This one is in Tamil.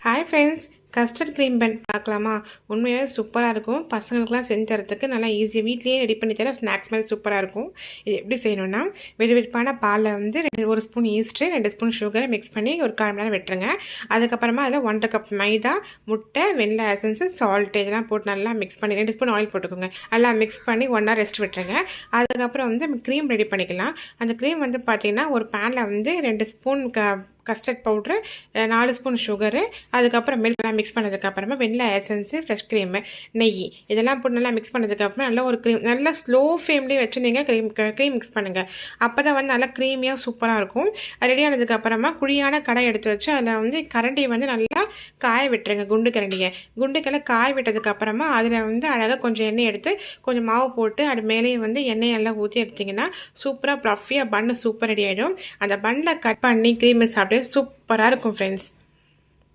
ஹாய் ஃப்ரெண்ட்ஸ், கஸ்டர்ட் க்ரீம் பன் பார்க்கலாமா? உண்மையாகவே சூப்பராக இருக்கும். பசங்களுக்குலாம் செஞ்சு தரத்துக்கு நல்லா ஈஸியாக வீட்லேயே ரெடி பண்ணி தர ஸ்நாக்ஸ் மாதிரி சூப்பராக இருக்கும். இது எப்படி செய்யணும்னா, வெதுவெதுப்பான பாலில் வந்து 1 ஸ்பூன் ஈஸ்ட்டு 2 ஸ்பூன் சுகரை மிக்ஸ் பண்ணி ஒரு 1/4 மணி நேரம் விட்டுருங்க. அதுக்கப்புறமா அதில் 1/2 கப் மைதா, முட்டை, வெள்ளை எசன்ஸு, சால்ட் இதெல்லாம் போட்டு நல்லா மிக்ஸ் பண்ணி 2 ஸ்பூன் ஆயில் போட்டுக்கோங்க. நல்லா மிக்ஸ் பண்ணி 1 ஹவர் ரெஸ்ட் விட்டுருங்க. அதுக்கப்புறம் வந்து க்ரீம் ரெடி பண்ணிக்கலாம். அந்த க்ரீம் வந்து பார்த்திங்கன்னா, ஒரு பேனில் வந்து 2 spoon custard powder, 4 spoon sugar, அதுக்கப்புறம் மில்க்லாம் மிக்ஸ் பண்ணதுக்கப்புறமா வெண்ணிலா எசன்ஸு, ஃப்ரெஷ் க்ரீமு, நெய் இதெல்லாம் போட்டு நல்லா மிக்ஸ் பண்ணதுக்கப்புறம் நல்லா ஒரு நல்லா ஸ்லோ ஃப்ளேம்லேயே வச்சுருந்தீங்க க்ரீம் மிக்ஸ் பண்ணுங்கள். அப்போ தான் வந்து நல்லா க்ரீமியாக சூப்பராக இருக்கும். ரெடி ஆனதுக்கப்புறமா குழியான கடை எடுத்து வச்சு அதில் வந்து கரண்டியை வந்து நல்லா காய விட்டுருங்க. குண்டுக்கடலை காய விட்டதுக்கப்புறமா அதில் வந்து அழகாக கொஞ்சம் எண்ணெய் எடுத்து கொஞ்சம் மாவு போட்டு அது மேலேயே வந்து எண்ணெய் நல்லா ஊற்றி எடுத்திங்கன்னா சூப்பராக ப்ளஃபியாக பன்னு சூப்பர் ரெடி ஆகிடும். அந்த பன்னில் கட் பண்ணி க்ரீமை சாப்பிட்டு சூப்பராக இருக்கும் ஃப்ரெண்ட்ஸ்.